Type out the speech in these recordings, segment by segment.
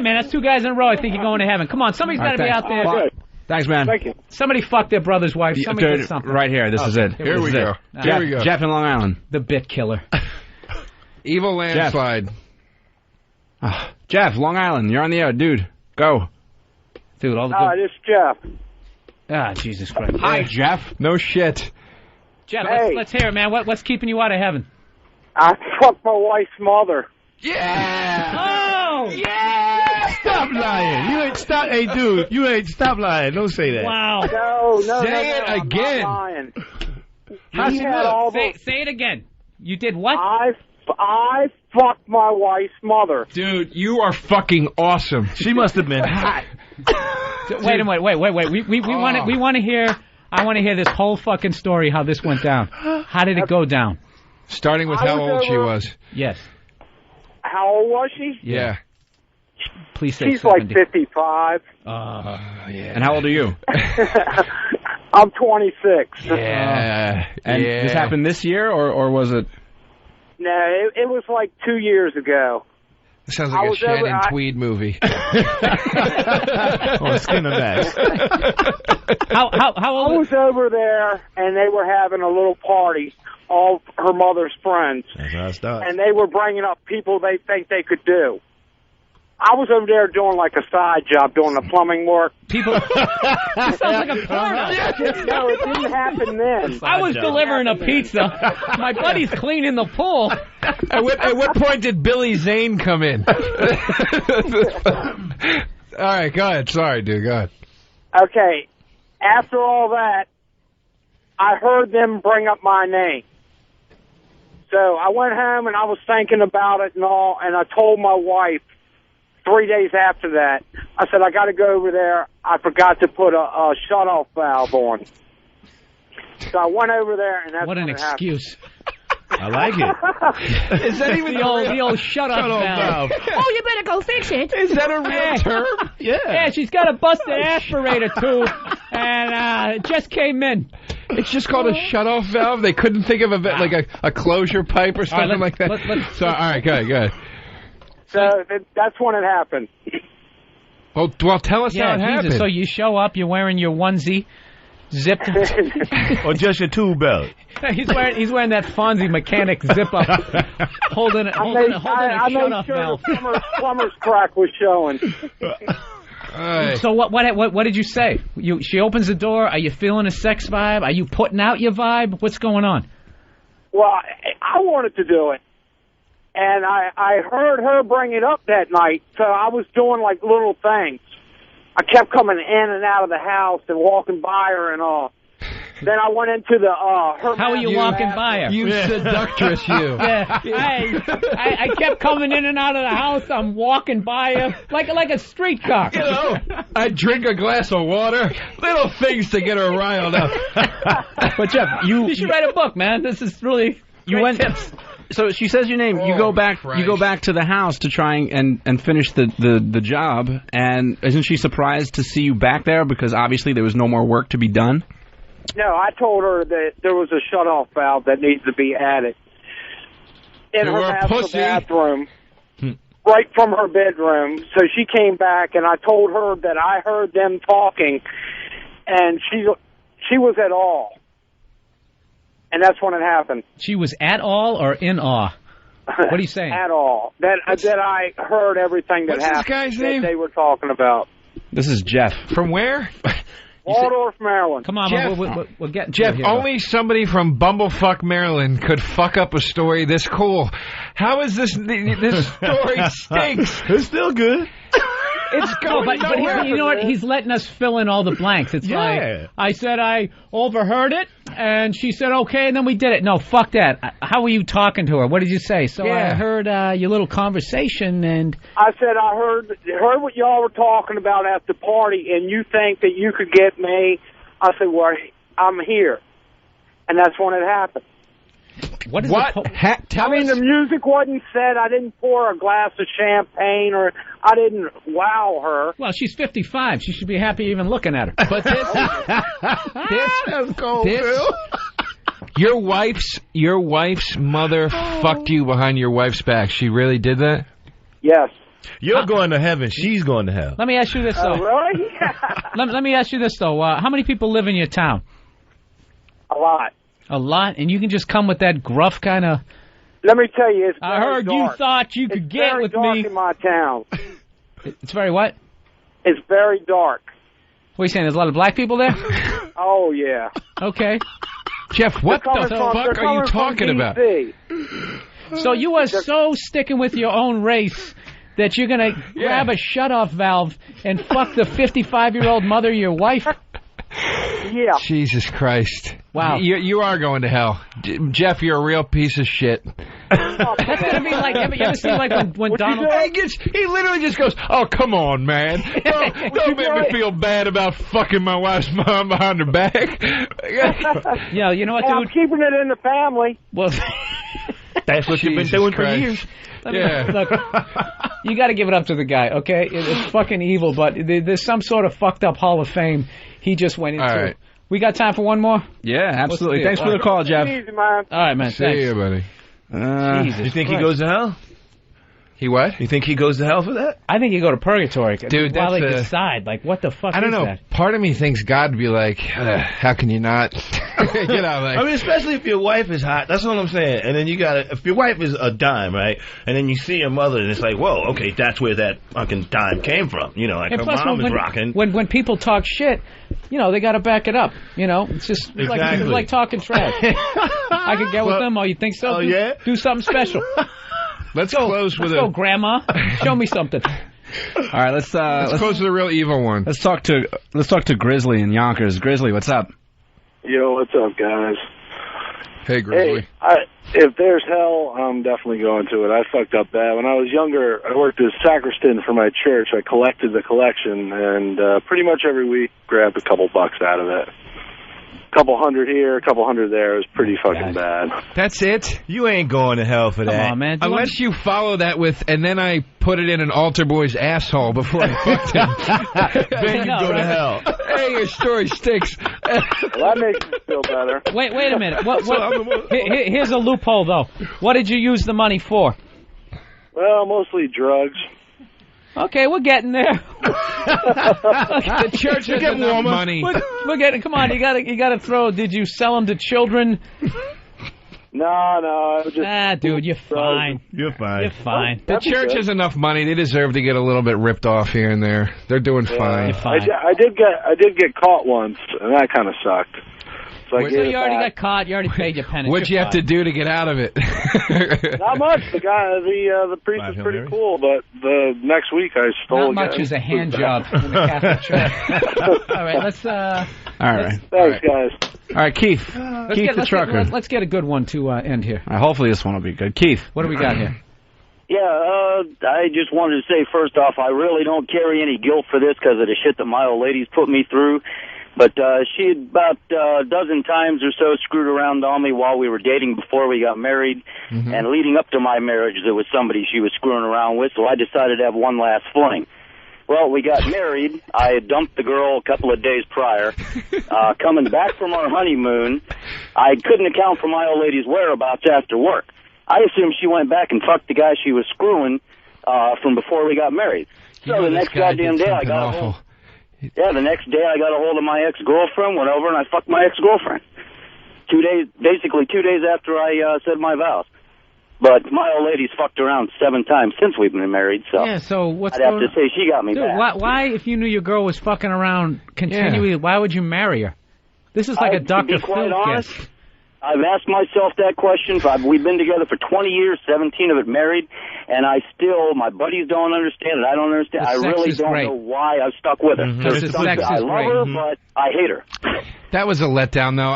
right, man. That's 2 guys in a row. I think you're going to heaven. Come on, somebody's got to be out there. Good. Thanks, man. Thank you. Somebody fucked their brother's wife. Somebody did something. Right here. This is it. Here we go. Jeff, Here we go. Jeff in Long Island. The bit killer. Evil landslide. Jeff, Long Island. You're on the air, dude. Go. Dude, all the good... This is Jeff. Ah, Jesus Christ. Hi, Jeff. No shit. Jeff, Hey. let's hear it, man. What's keeping you out of heaven? I fucked my wife's mother. Yeah. Oh! Yeah. Stop lying. You ain't stop. Hey, dude, you ain't stop lying. Don't say that. Wow. No, Say it I'm again. not lying. How's He she had look? all the- Say it again. You did what? I fucked my wife's mother. Dude, you are fucking awesome. She must have been hot. Wait a minute. Wait. We want to hear. I want to hear this whole fucking story. How this went down. How did it go down? Starting with I how was old she over- was. Yes. How old was she? Yeah. Please say She's 70. like 55. Yeah. And how old are you? I'm 26. Yeah. And yeah. this happened this year, or was it? No, it was like 2 years ago. This sounds I like a was Shannon over- Tweed movie. On skin of Max. How I old? was over there, and they were having a little party, all her mother's friends, That's how it starts. and they were bringing up people they think they could do. I was over there doing like a side job, doing the plumbing work. People. This sounds like a porno. No, it didn't happen then. I was delivering a pizza. My buddy's cleaning the pool. At what point did Billy Zane come in? All right, go ahead. Sorry, dude. Go ahead. Okay, after all that, I heard them bring up my name. So I went home and I was thinking about it and all, and I told my wife 3 days after that, I said, I got to go over there. I forgot to put a shut-off valve on. So I went over there, and that's What an when it happened. excuse. I like it. Is that even The old shut-off valve. Oh, you better go fix it. Is that a real term? Yeah. Yeah, she's got a busted aspirator tube, and it just came in. It's just called a shut-off valve. They couldn't think of like a closure pipe or something like that. So, all right, go ahead. So that's when it happened. Well, tell us how it happened. Jesus. So you show up, you're wearing your onesie, zipped. Or just your tube belt. He's wearing that Fonzie mechanic zip up, holding a I made shut-off sure valve. the plumber's crack was showing. So what did you say? She opens the door. Are you feeling a sex vibe? Are you putting out your vibe? What's going on? Well, I wanted to do it. And I heard her bring it up that night, so I was doing like little things. I kept coming in and out of the house and walking by her and all. Then I went into the her. How are you walking by her? You seductress, you. Yeah. I kept coming in and out of the house. I'm walking by her like a streetcar. You know, I drink a glass of water. Little things to get her riled up. But Jeff, You should write a book, man. This is really great tips. So she says your name. You go back. Christ. You go back to the house to try and finish the job. And isn't she surprised to see you back there? Because obviously there was no more work to be done. No, I told her that there was a shut-off valve that needs to be added in You her were a master pussy. bathroom, right from her bedroom. So she came back, and I told her that I heard them talking, and she was at all, and that's when it happened. She was at all or in awe? What are you saying? At all. That I heard everything that What's this happened guy's that name? they were talking about. This is Jeff. From where? Waldorf, Maryland. Come on, Jeff, we'll get to Jeff, it here. only somebody from Bumblefuck, Maryland could fuck up a story this cool. How is this story stinks? It's still good. It's going but nowhere. you know what? He's letting us fill in all the blanks. It's like, I said I overheard it, and she said okay, and then we did it. No, fuck that. How were you talking to her? What did you say? So I heard your little conversation, and I said I heard what y'all were talking about at the party, and you think that you could get me. I said, well, I'm here. And that's when it happened. what is What? I mean, the music wasn't said. I didn't pour a glass of champagne, or I didn't wow her. Well, she's 55. She should be happy even looking at her. But your wife's mother fucked you behind your wife's back. She really did that? Yes. You're going to heaven. She's going to hell. Let me ask you this, though. Really? let me ask you this, though. How many people live in your town? A lot. A lot? And you can just come with that gruff kind of... Let me tell you, it's I very heard dark. you thought you could get with me. me. It's very dark in my town. It's very what? It's very dark. What are you saying? There's a lot of black people there? Oh, yeah. Okay. Jeff, what the fuck are you talking about? So you are so sticking with your own race that you're going to grab a shutoff valve and fuck the 55-year-old mother of your wife? Yeah. Jesus Christ. Wow. You are going to hell. Jeff, you're a real piece of shit. That's going to be like, you ever seen like when Donald... He literally just goes, oh, come on, man. Don't make me feel bad about fucking my wife's mom behind her back. Yeah, you know what, dude? I'm keeping it in the family. Well... That's what you've been doing for years. Look, you got to give it up to the guy, okay? It's fucking evil, but there's some sort of fucked up Hall of Fame he just went into. All right. We got time for one more? Yeah, absolutely. Thanks for the call, Jeff. Easy, man. All right, man. See Thanks. you, buddy. You think he goes to hell? He what? You think he goes to hell for that? I think you go to purgatory. Dude, while that's they decide, like, what the fuck I don't know. that? Part of me thinks God would be like, how can you not? You know, like, I mean, especially if your wife is hot. That's what I'm saying. And then you got if your wife is a dime, right? And then you see your mother, and it's like, whoa, okay, that's where that fucking dime came from. You know, like her mom is rocking. When people talk shit, you know, they got to back it up. You know, it's just it's like talking trash. I could get with them. Oh, you think so? Oh, yeah? Do something special. Let's close with go, Grandma. Show me something. All right, let's close with a real evil one. Let's talk to Grizzly in Yonkers. Grizzly, what's up? Yo, what's up, guys? Hey, Grizzly. Hey, if there's hell, I'm definitely going to it. I fucked up bad. When I was younger, I worked as sacristan for my church. I collected the collection, and pretty much every week grabbed a couple bucks out of it. Couple hundred here, a couple hundred there. It was pretty fucking bad. That's it? You ain't going to hell for that. Come on, man. Unless you follow that with, and then I put it in an altar boy's asshole before I fucked him. Then you go to hell. Hey, your story stinks. Well, that makes me feel better. Wait a minute. Here's a loophole, though. What did you use the money for? Well, mostly drugs. Okay, we're getting there. The church has enough money. We're getting. Come on, you gotta throw. Did you sell them to children? No, I was just. Dude, you're fine. You're fine. You're fine. The church has enough money. They deserve to get a little bit ripped off here and there. They're doing fine. You're fine. I did get caught once, and that kind of sucked. So you already got caught. You already paid your penance. What'd you have to do to get out of it? Not much. The priest is pretty cool, but the next week I stole. Not much is a hand job in the Catholic Church. All right, let's. All right. Thanks, guys. All right, Keith. Keith the trucker. Let's get a good one to end here. All right, hopefully this one will be good. Keith, what do we got here? Yeah, I just wanted to say, first off, I really don't carry any guilt for this because of the shit that my old lady's put me through. But she had about a dozen times or so screwed around on me while we were dating before we got married. Mm-hmm. And leading up to my marriage, there was somebody she was screwing around with, so I decided to have one last fling. Well, we got married. I had dumped the girl a couple of days prior. Coming back from our honeymoon, I couldn't account for my old lady's whereabouts after work. I assumed she went back and fucked the guy she was screwing from before we got married. So the next goddamn day I got home. Yeah, the next day I got a hold of my ex-girlfriend, went over, and I fucked my ex-girlfriend. 2 days after I said my vows. But my old lady's fucked around 7 times since we've been married, so, what's I'd have to say she got me back. Why, if you knew your girl was fucking around continually, why would you marry her? This is like a Dr. Phil guess. I've asked myself that question. We've been together for 20 years, 17 of it married, and my buddies don't understand it. I don't understand. I really don't know why I've stuck with her. Mm-hmm. I love her, but I hate her. That was a letdown, though.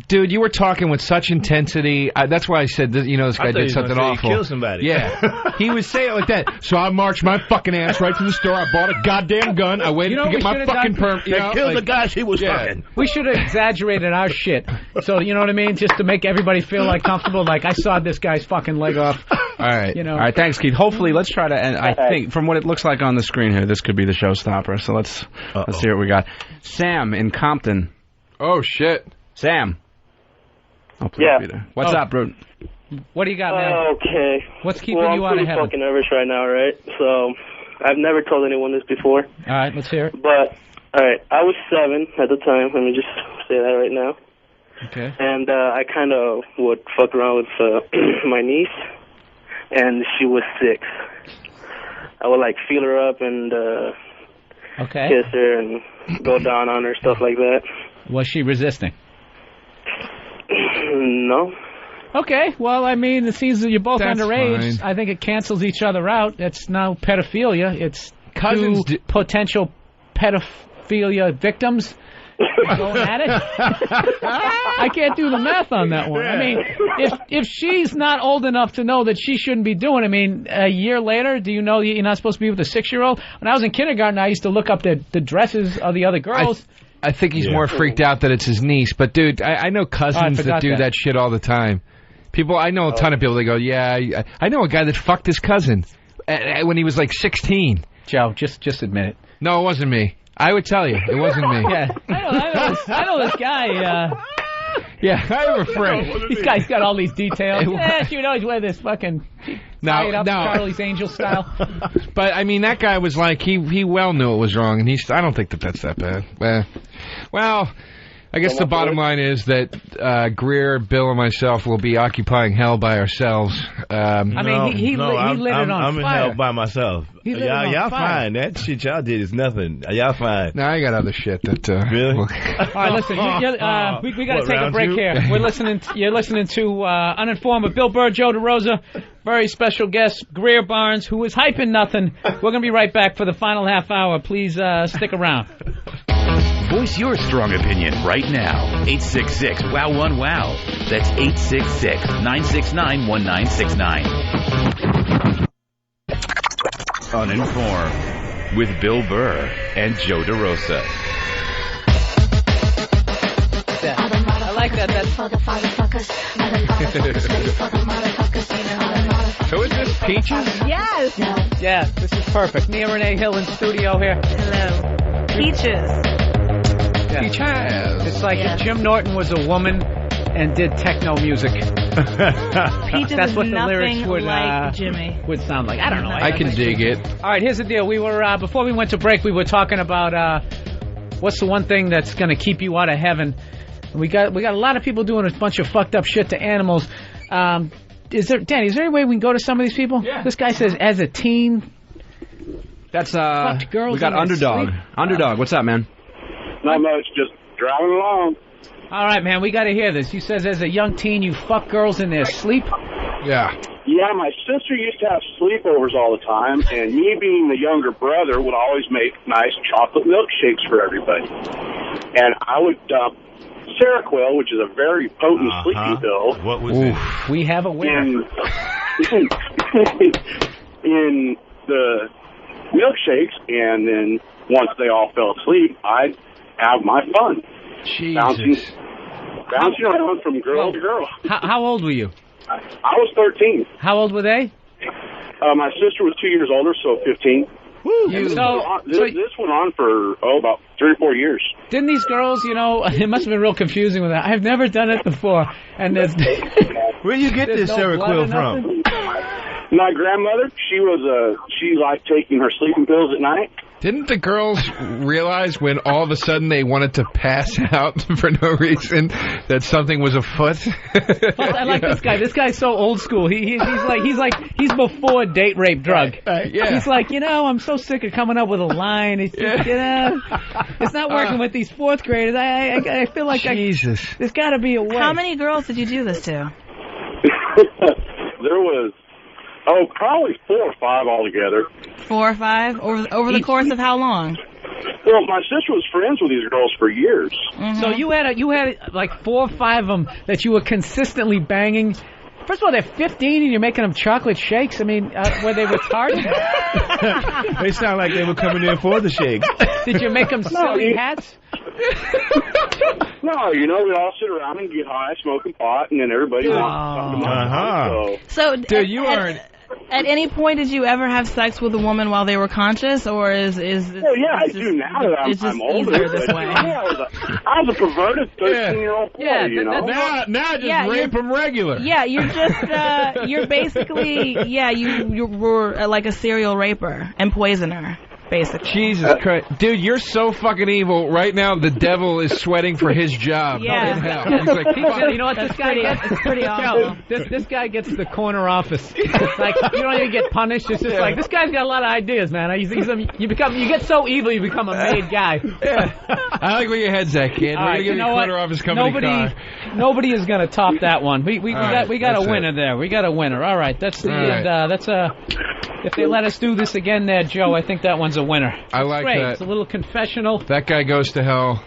Dude, you were talking with such intensity. That's why I said, this guy did something awful. Kill somebody. Yeah. He was saying it like that. So I marched my fucking ass right to the store. I bought a goddamn gun. I waited to get my fucking permit. Killed the guy she was fucking. We should have exaggerated our shit. So, you know what I mean? Just to make everybody feel like comfortable. Like, I sawed this guy's fucking leg off. All right. You know? All right, thanks, Keith. Hopefully, let's try to end. I think, from what it looks like on the screen here, this could be the showstopper. So let's see what we got. Sam in Compton. Oh, shit. Sam. Oh, please be there. What's up, bro? What do you got, man? Okay. What's keeping you out of heaven? I'm fucking nervous right now, right? So, I've never told anyone this before. All right, let's hear it. But, all right, I was 7 at the time. Let me just say that right now. Okay. And I kind of would fuck around with my niece, and she was 6. I would, like, feel her up and kiss her and go down on her, stuff like that. Was she resisting? No. Okay, well, I mean, it seems that you're both That's underage. fine. I think it cancels each other out. It's now pedophilia. It's Cousins two potential pedophilia victims going at it. I can't do the math on that one. I mean, if she's not old enough to know that she shouldn't be doing it, I mean, a year later, do you know you're not supposed to be with a 6-year-old? When I was in kindergarten, I used to look up the dresses of the other girls. I think he's more freaked out that it's his niece. But, dude, I know cousins that do that shit all the time. I know a ton of people that go, yeah, I know a guy that fucked his cousin when he was like 16. Joe, just admit it. No, it wasn't me. I would tell you, it wasn't me. Yeah, I know this guy. Yeah, I have a friend. This guy's got all these details. Yeah, you know, he's wearing this fucking up Charlie's Angel style. But I mean, that guy was like, he well knew it was wrong, and I don't think that's that bad. Well, I guess the bottom line is that Greer, Bill, and myself will be occupying hell by ourselves. I mean, he lit it on I'm fire. in hell by myself. Y'all fine. That shit y'all did is nothing. Y'all fine. No, I got other shit that. Really? All right, listen. We got to take a break here. You're listening to Uninformed with Bill Burr, Joe DeRosa, very special guest Greer Barnes, who is hyping nothing. We're gonna be right back for the final half hour. Please stick around. Voice your strong opinion right now. 866-WOW-1-WOW. That's 866-969-1969. Uninformed with Bill Burr and Joe DeRosa. I like that. Who is this, Peaches? Yes. Yeah, this is perfect. Me and Renee Hill in studio here. Hello. Peaches. Yeah. Peaches. It's like if Jim Norton was a woman and did techno music. Peaches That's is what the lyrics would like Jimmy. Would sound like. I don't know. I can dig it. All right, here's the deal. We were before we went to break, we were talking about what's the one thing that's going to keep you out of heaven. We got a lot of people doing a bunch of fucked up shit to animals. Danny, is there any way we can go to some of these people? Yeah. This guy says as a teen. That's fucked girls we got in their Underdog. sleep. Underdog, what's up, man? Not much, just driving along. All right, man, we got to hear this. He says as a young teen you fuck girls in their sleep. Yeah. Yeah, my sister used to have sleepovers all the time, and me being the younger brother would always make nice chocolate milkshakes for everybody. And I would dump Seroquel, which is a very potent sleeping pill. What was it? We have a winner. In the milkshakes, and then once they all fell asleep, I'd have my fun. Jesus. Bouncing around from girl to girl. How old were you? I was 13. How old were they? My sister was 2 years older, so 15. Woo! This went on for, about 3 or 4 years. Didn't these girls, it must have been real confusing with that. I've never done it before. And there's where you get this Seroquel from? My grandmother, she liked taking her sleeping pills at night. Didn't the girls realize when all of a sudden they wanted to pass out for no reason that something was afoot? I like this guy. This guy's so old school. He's before date rape drug. Yeah. He's like, I'm so sick of coming up with a line. It's just, it's not working with these fourth graders. I feel like Jesus. There's got to be a way. How many girls did you do this to? There was, probably 4 or 5 altogether. 4 or 5? Over the course of how long? Well, my sister was friends with these girls for years. Mm-hmm. So you had like 4 or 5 of them that you were consistently banging. First of all, they're 15 and you're making them chocolate shakes. I mean, were they retarded? They sound like they were coming in for the shakes. Did you make them silly hats? No, we'd all sit around and get high, smoking pot, and then everybody wants something to So, dude, you At any point, did you ever have sex with a woman while they were conscious, or is Well, yeah, I do now that I'm older. This way. I was a perverted 13-year-old boy, you know. Now just rape them regular. Yeah, you're just you're basically you were like a serial raper and poisoner. Basically. Jesus Christ. Dude, you're so fucking evil. Right now, the devil is sweating for his job. Yeah. In hell. He's like, you know what this guy gets? It's pretty awful. This guy gets the corner office. Like, you don't even get punished. It's just like, this guy's got a lot of ideas, man. You get so evil, you become a made guy. I like where your head's at, kid. We're going to give you a corner office company car. Nobody is going to top that one. We got a winner there. We got a winner. All right. That's the end. If they let us do this again there, Joe, I think that one's a winner. I like great. that. It's a little confessional. That guy goes to hell.